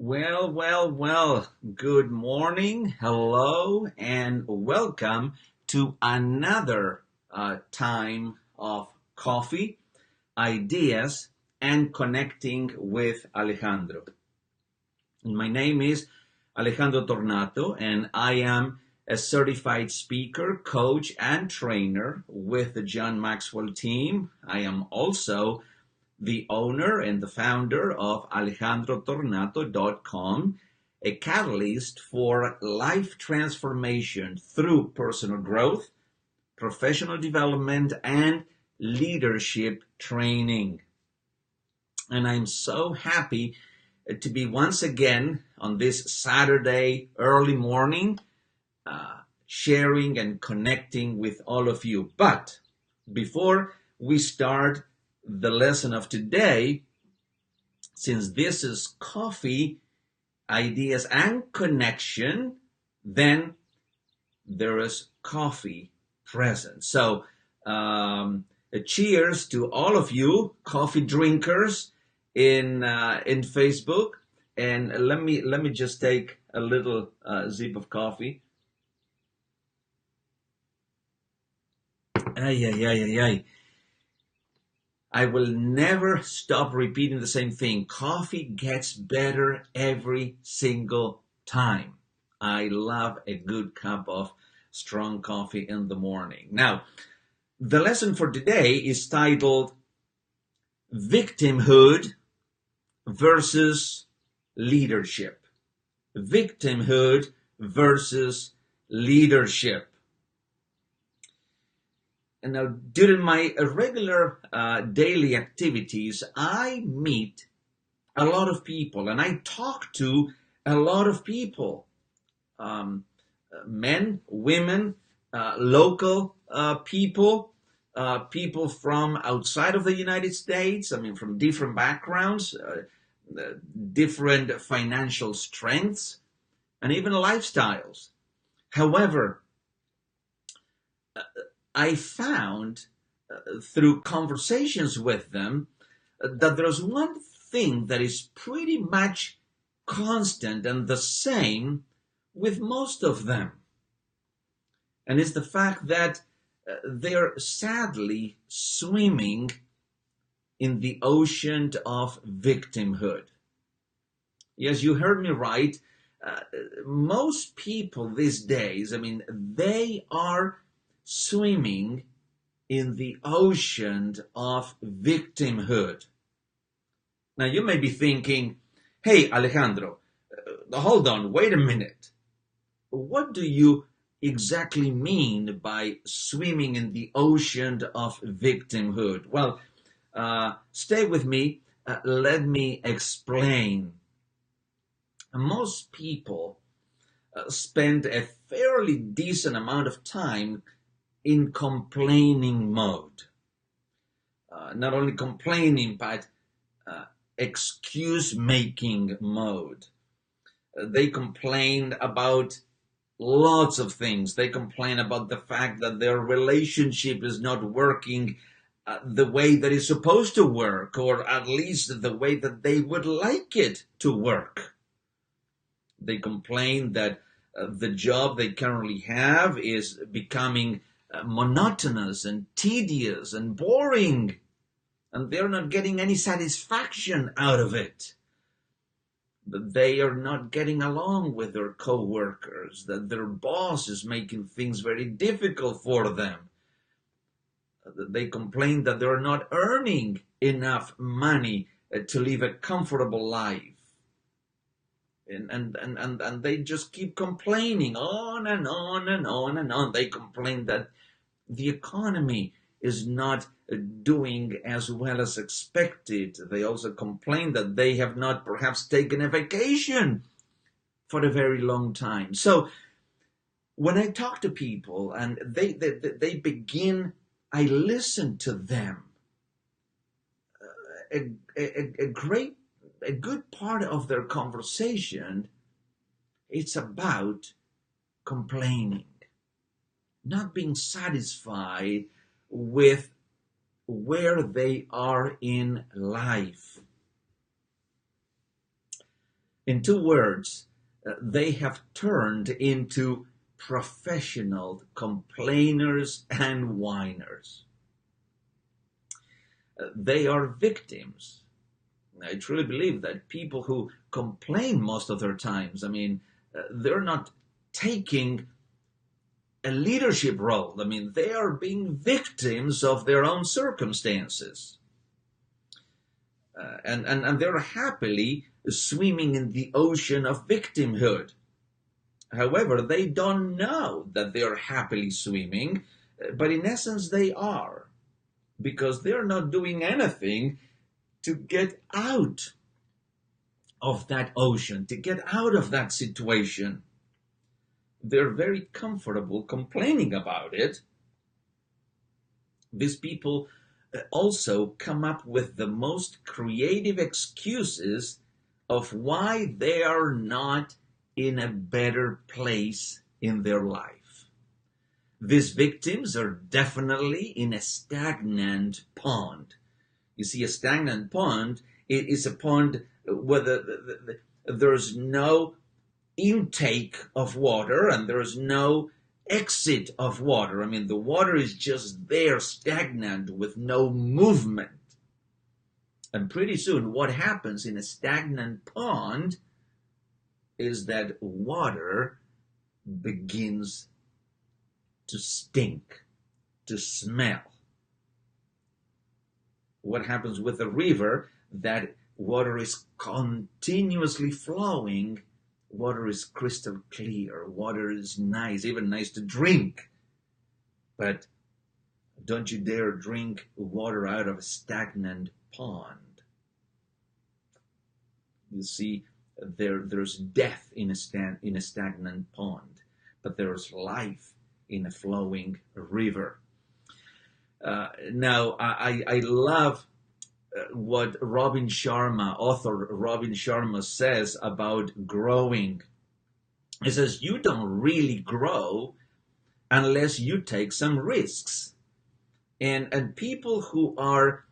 Well. Good morning, hello, and welcome to another time of coffee, ideas, and connecting with Alejandro. And my name is Alejandro Tornato, and I am a certified speaker, coach, and trainer with the John Maxwell team. I am also the owner and the founder of alejandrotornato.com, a catalyst for life transformation through personal growth, professional development, and leadership training. And I'm so happy to be once again on this Saturday early morning, sharing and connecting with all of you. But before we start the lesson of today, since this is coffee, ideas, and connection, then there is coffee present. So, cheers to all of you coffee drinkers in Facebook. And let me just take a little sip of coffee. Ay, ay, ay, ay, ay. I will never stop repeating the same thing. Coffee gets better every single time. I love a good cup of strong coffee in the morning. Now, the lesson for today is titled Victimhood versus Leadership. Victimhood versus leadership. And now, during my regular daily activities, I meet a lot of people and I talk to a lot of people, men, women, local people, people from outside of the United States, from different backgrounds, different financial strengths, and even lifestyles. However, I found through conversations with them that there's one thing that is pretty much constant and the same with most of them. And it's the fact that they're sadly swimming in the ocean of victimhood. Yes, you heard me right. Most people these days, they are swimming in the ocean of victimhood. Now, you may be thinking, hey, Alejandro, hold on, wait a minute. What do you exactly mean by swimming in the ocean of victimhood? Well, stay with me. Let me explain. Most people spend a fairly decent amount of time in complaining mode. Not only complaining, but excuse-making mode. They complain about lots of things. They complain about the fact that their relationship is not working the way that it's supposed to work, or at least the way that they would like it to work. They complain that the job they currently have is becoming monotonous and tedious and boring, and they're not getting any satisfaction out of it. That they are not getting along with their co-workers, that their boss is making things very difficult for them. They complain that they're not earning enough money to live a comfortable life. And they just keep complaining on and on and on and on. They complain that the economy is not doing as well as expected. They also complain that they have not perhaps taken a vacation for a very long time. So when I talk to people and they begin, I listen to them. A good part of their conversation, it's about complaining, not being satisfied with where they are in life. In two words, they have turned into professional complainers and whiners. They are victims. I truly believe that people who complain most of their times, they're not taking a leadership role. They are being victims of their own circumstances. And they're happily swimming in the ocean of victimhood. However, they don't know that they're happily swimming, but in essence they are, because they're not doing anything to get out of that ocean, to get out of that situation. They're very comfortable complaining about it. These people also come up with the most creative excuses of why they are not in a better place in their life. These victims are definitely in a stagnant pond. You see, a stagnant pond, it is a pond where there's no intake of water and there's no exit of water. The water is just there, stagnant, with no movement. And pretty soon, what happens in a stagnant pond is that water begins to stink, to smell. What happens with a river? That water is continuously flowing. Water is crystal clear. Water is nice, even nice to drink. But don't you dare drink water out of a stagnant pond. You see, there's death in a stagnant pond, but there's life in a flowing river. Now, I love what author Robin Sharma says about growing. He says, you don't really grow unless you take some risks. And people who are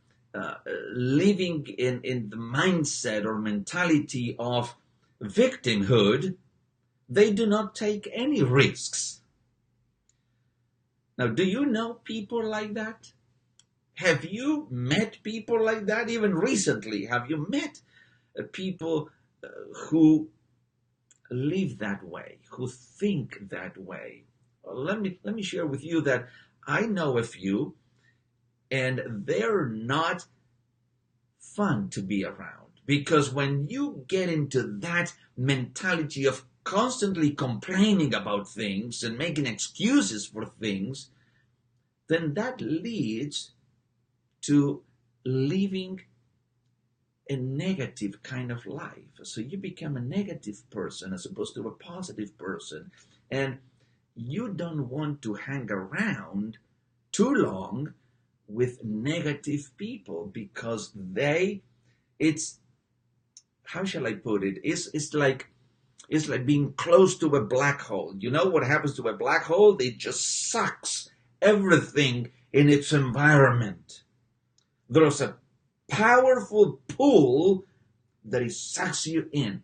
living in the mindset or mentality of victimhood, they do not take any risks. Now, do you know people like that? Have you met people like that? Even recently, have you met people who live that way, who think that way? Well, let me share with you that I know a few, and they're not fun to be around, because when you get into that mentality of constantly complaining about things and making excuses for things, then that leads to living a negative kind of life. So you become a negative person as opposed to a positive person. And you don't want to hang around too long with negative people, because it's how shall I put it? It's like being close to a black hole. You know what happens to a black hole? It just sucks everything in its environment. There's a powerful pull that it sucks you in.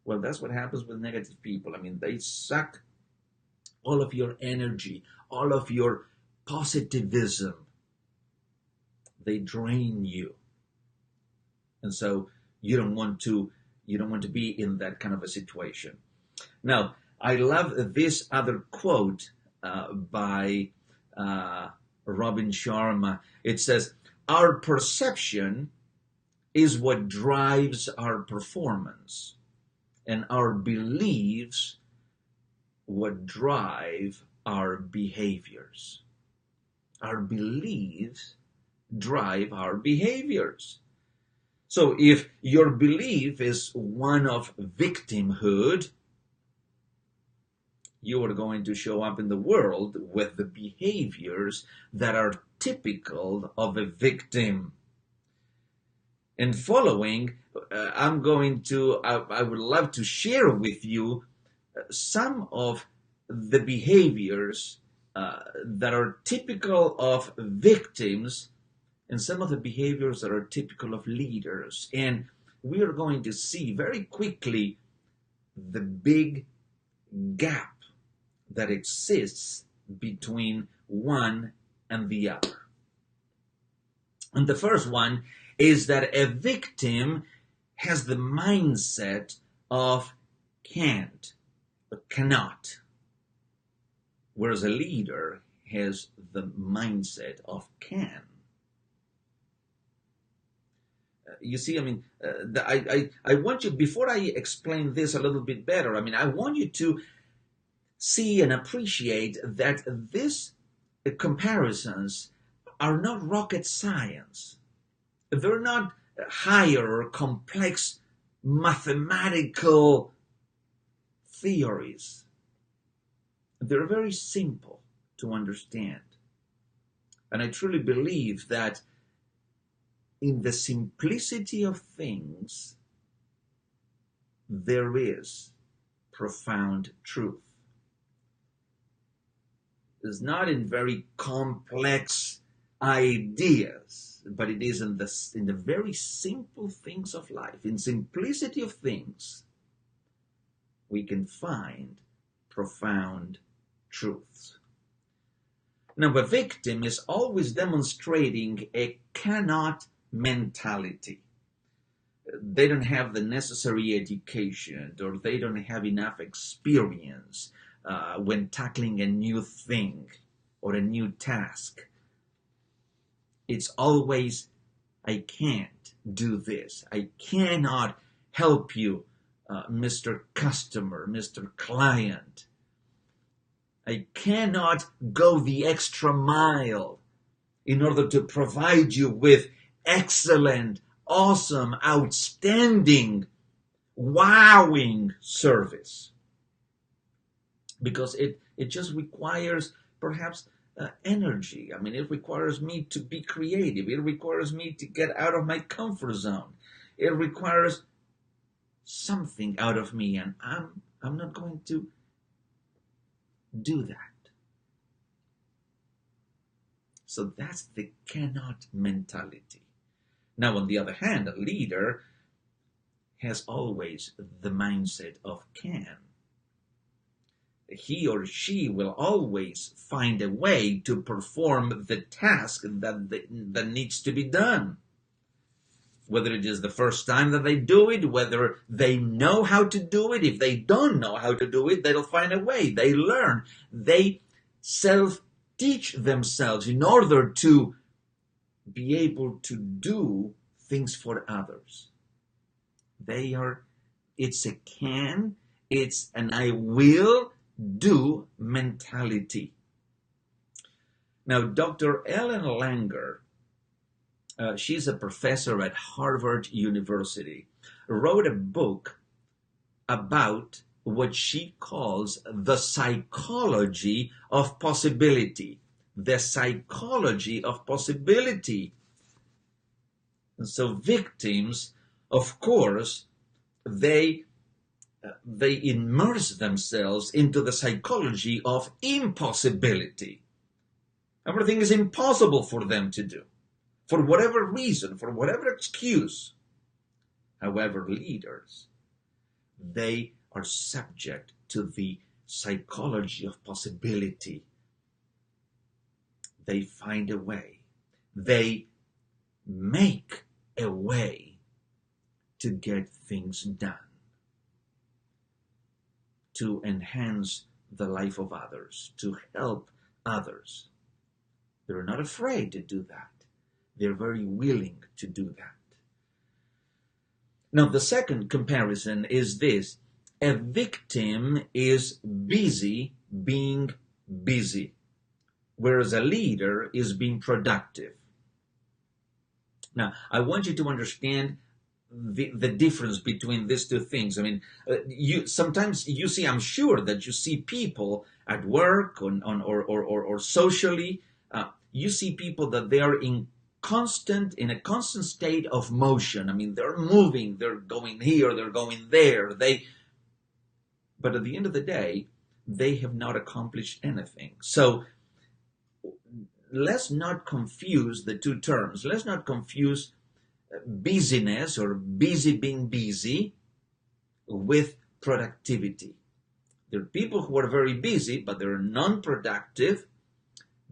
Well, that's what happens with negative people. They suck all of your energy, all of your positivism. They drain you. And so you don't want to be in that kind of a situation. Now, I love this other quote by Robin Sharma. It says, our perception is what drives our performance, and our beliefs what drive our behaviors. Our beliefs drive our behaviors. So if your belief is one of victimhood, you are going to show up in the world with the behaviors that are typical of a victim. And following, I would love to share with you some of the behaviors that are typical of victims and some of the behaviors that are typical of leaders. And we are going to see very quickly the big gap that exists between one and the other. And the first one is that a victim has the mindset of can't, but cannot, whereas a leader has the mindset of can. You see, I mean, I want you, before I explain this a little bit better, I mean, I want you to see and appreciate that these comparisons are not rocket science. They're not higher or complex mathematical theories. They're very simple to understand. And I truly believe that in the simplicity of things, there is profound truth. It's not in very complex ideas, but it is in the very simple things of life. In simplicity of things, we can find profound truths. Now, a victim is always demonstrating a cannot mentality. They don't have the necessary education, or they don't have enough experience when tackling a new thing or a new task. It's always, I can't do this. I cannot help you, Mr. Customer, Mr. Client. I cannot go the extra mile in order to provide you with excellent, awesome, outstanding, wowing service. Because it just requires perhaps energy. I mean, it requires me to be creative. It requires me to get out of my comfort zone. It requires something out of me, and I'm not going to do that. So that's the cannot mentality. Now, on the other hand, a leader has always the mindset of can. He or she will always find a way to perform the task that needs to be done. Whether it is the first time that they do it, whether they know how to do it. If they don't know how to do it, they'll find a way. They learn. They self-teach themselves in order to be able to do things for others. It's a can, it's an I will do mentality. Now, Dr. Ellen Langer, she's a professor at Harvard University, wrote a book about what she calls the psychology of possibility. The psychology of possibility. And so victims, of course, they immerse themselves into the psychology of impossibility. Everything is impossible for them to do, for whatever reason, for whatever excuse. However, leaders, they are subject to the psychology of possibility. They find a way. They make a way to get things done, to enhance the life of others, to help others. They're not afraid to do that. They're very willing to do that. Now, the second comparison is this. A victim is busy being busy, whereas a leader is being productive. Now, I want you to understand the difference between these two things. I mean, sometimes you see, I'm sure that you see people at work or socially, you see people that they are in a constant state of motion. I mean, they're moving, they're going here, they're going there. But at the end of the day, they have not accomplished anything. So let's not confuse the two terms. Let's not confuse busyness or busy being busy with productivity. There are people who are very busy, but they're non-productive.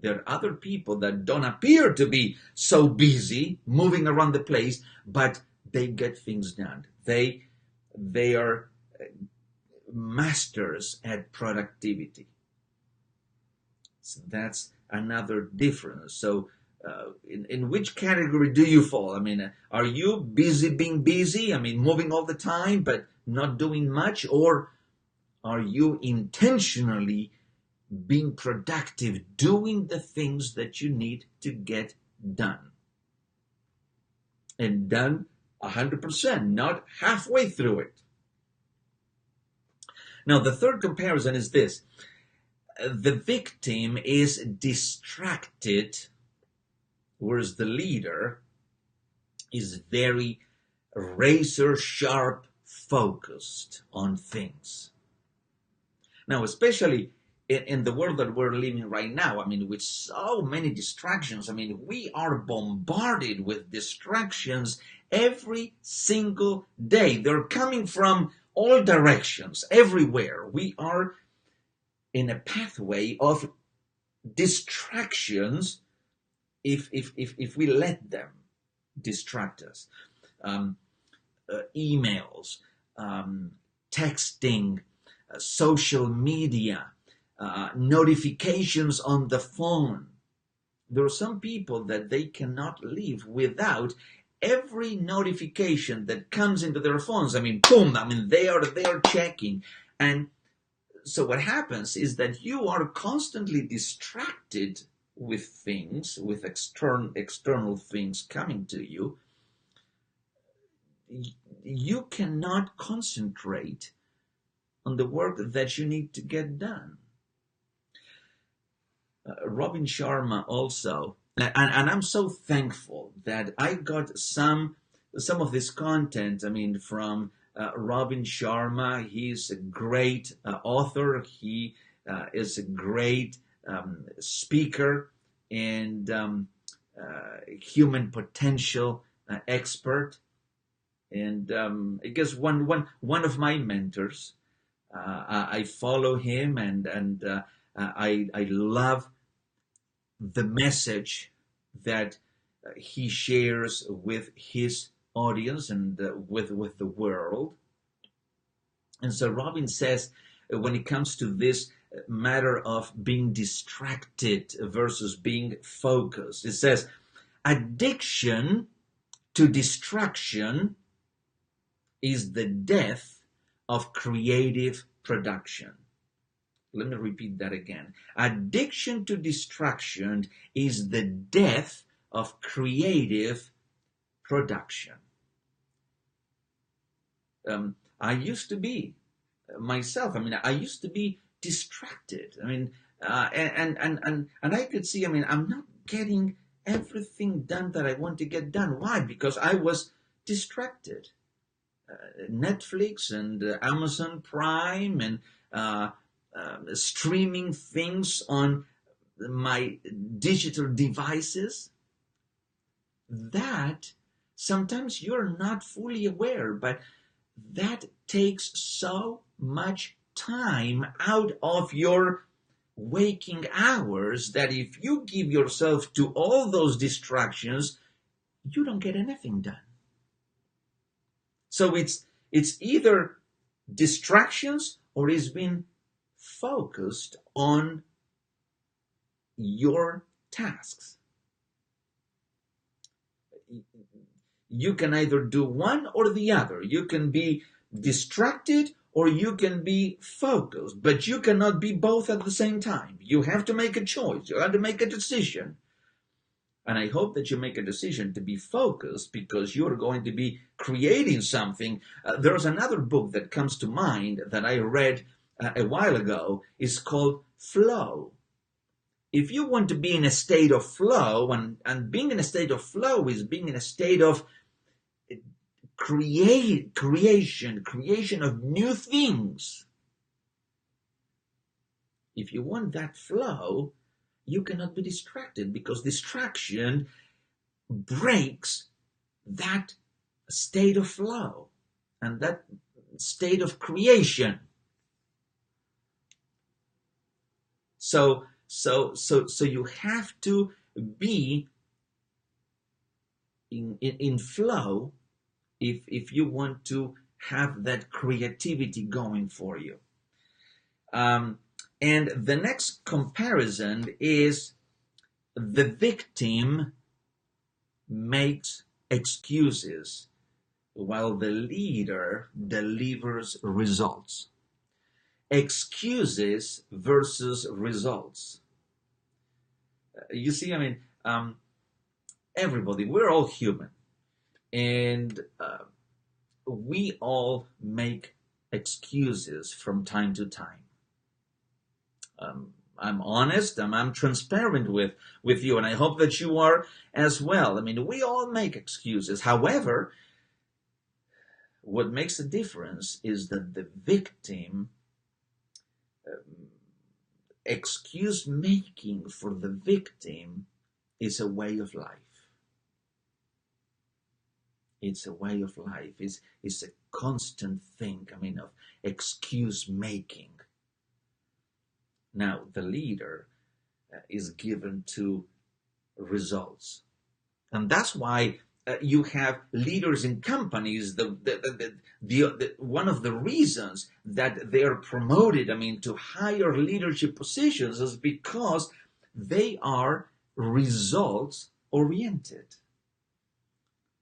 There are other people that don't appear to be so busy, moving around the place, but they get things done. They are masters at productivity. So that's another difference. So in which category do you fall? I mean, are you busy being busy? I mean, moving all the time, but not doing much? Or are you intentionally being productive, doing the things that you need to get done? And done 100%, not halfway through it. Now, the third comparison is this. The victim is distracted, whereas the leader is very razor sharp focused on things. Now, especially in the world that we're living right now, I mean, with so many distractions, I mean, we are bombarded with distractions every single day. They're coming from all directions, everywhere. We are in a pathway of distractions if we let them distract us. Emails, texting, social media, notifications on the phone. There are some people that they cannot live without every notification that comes into their phones. I mean, boom, I mean, they are checking. And so what happens is that you are constantly distracted with things, with external things coming to you. You cannot concentrate on the work that you need to get done. Robin Sharma also, and I'm so thankful that I got some of this content, I mean, from Robin Sharma. He's a great author. He is a great speaker and human potential expert. And I guess one of my mentors. I follow him, and I love the message that he shares with his audience and with the world. And so Robin says, when it comes to this matter of being distracted versus being focused, it says, addiction to distraction is the death of creative production. Let me repeat that again. Addiction to distraction is the death of creative production. I used to be myself. I mean, I used to be distracted. I mean, and I could see. I mean, I'm not getting everything done that I want to get done. Why? Because I was distracted. Netflix and Amazon Prime and streaming things on my digital devices, that sometimes you're not fully aware, but that takes so much time out of your waking hours that if you give yourself to all those distractions, you don't get anything done. So it's either distractions or it's been focused on your tasks. You can either do one or the other. You can be distracted or you can be focused, but you cannot be both at the same time. You have to make a choice. You have to make a decision. And I hope that you make a decision to be focused because you're going to be creating something. There's another book that comes to mind that I read a while ago. It's called Flow. If you want to be in a state of flow, and being in a state of flow is being in a state of creation of new things. If you want that flow, you cannot be distracted because distraction breaks that state of flow and that state of creation. So you have to be in flow if you want to have that creativity going for you. Um, and the next comparison is the victim makes excuses while the leader delivers results. Excuses versus results. You see, I mean, everybody, we're all human, and we all make excuses from time to time. I'm honest, I'm transparent with you, and I hope that you are as well. I mean, we all make excuses. However, what makes a difference is that the victim, excuse making for the victim is a way of life. It's a way of life. It's a constant thing, I mean, of excuse making. Now, the leader is given to results. And that's why you have leaders in companies. One of the reasons that they are promoted, I mean, to higher leadership positions is because they are results oriented.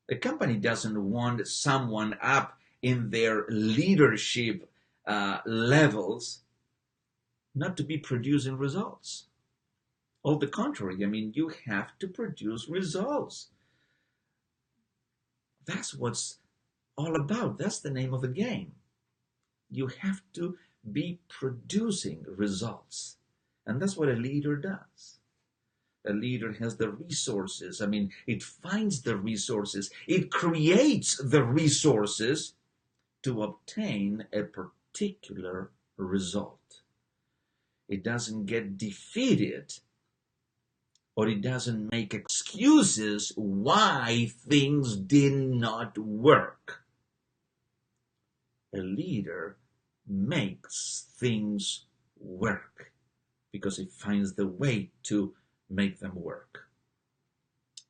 A company doesn't want someone up in their leadership levels not to be producing results. On the contrary, I mean, you have to produce results. That's what's all about. That's the name of the game. You have to be producing results. And that's what a leader does. A leader has the resources. I mean, it finds the resources. It creates the resources to obtain a particular result. It doesn't get defeated, or it doesn't make excuses why things did not work. A leader makes things work because it finds the way to make them work.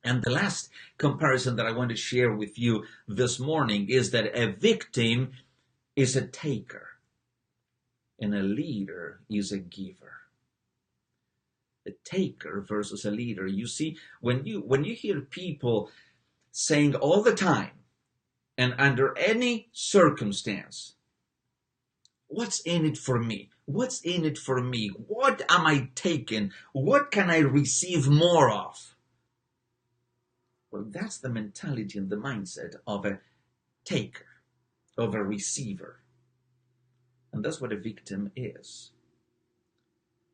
And the last comparison that I want to share with you this morning is that a victim is a taker and a leader is a giver. A taker versus a leader. You see, when you hear people saying all the time and under any circumstance, what's in it for me? What's in it for me? What am I taking? What can I receive more of? Well, that's the mentality and the mindset of a taker, of a receiver. And that's what a victim is.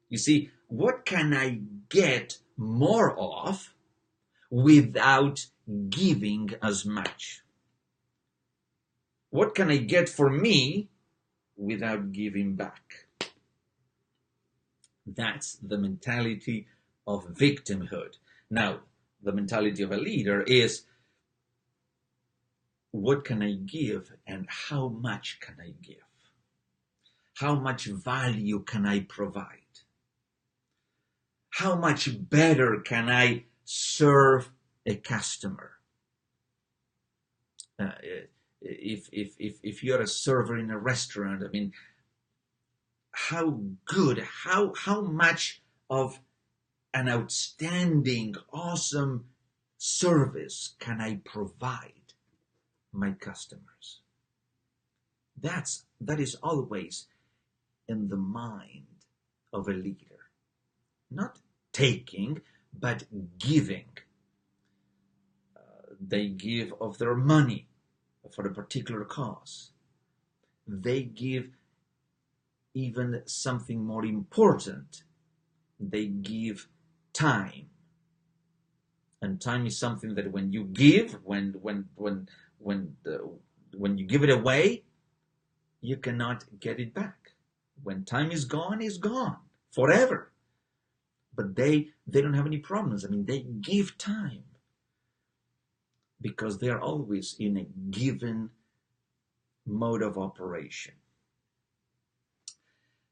You see, what can I get more of without giving as much? What can I get for me without giving back? That's the mentality of victimhood. Now, the mentality of a leader is, what can I give and how much can I give? How much value can I provide? How much better can I serve a customer? If you're a server in a restaurant, I mean, how good, how much of an outstanding, awesome service can I provide my customers? That is always in the mind of a leader. Not taking, but giving. They give of their money for a particular cause. They give even something more important. They give time. And time is something that when you give, when you give it away, you cannot get it back. When time is gone, it's gone forever. But they don't have any problems. I mean, they give time. because they are always in a given mode of operation.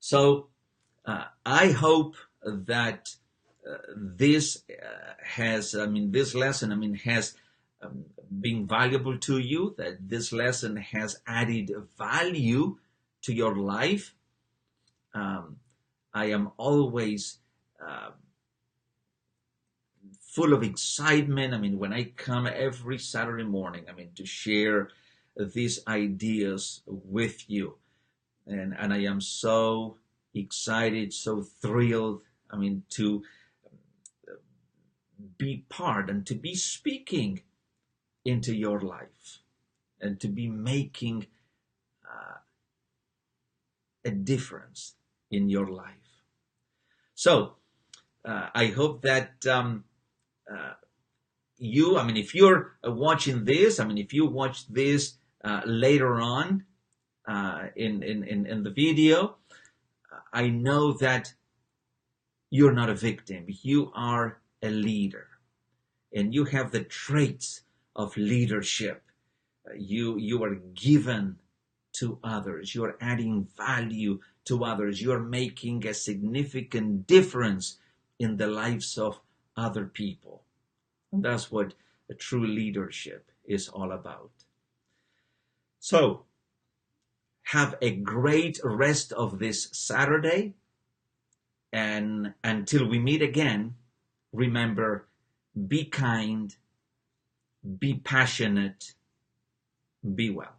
So I hope that this this lesson, has been valuable to you, that this lesson has added value to your life. I am always full of excitement. When I come every Saturday morning, to share these ideas with you. And I am so excited, so thrilled, to be part and to be speaking into your life and to be making a difference in your life. So I hope that you, if you're watching this, if you watch this later on in the video, I know that you're not a victim. You are a leader, and you have the traits of leadership. You are given to others. You are adding value to others. You are making a significant difference in the lives of other people. And that's what a true leadership is all about. So, have a great rest of this Saturday. And until we meet again, remember, be kind, be passionate, be well.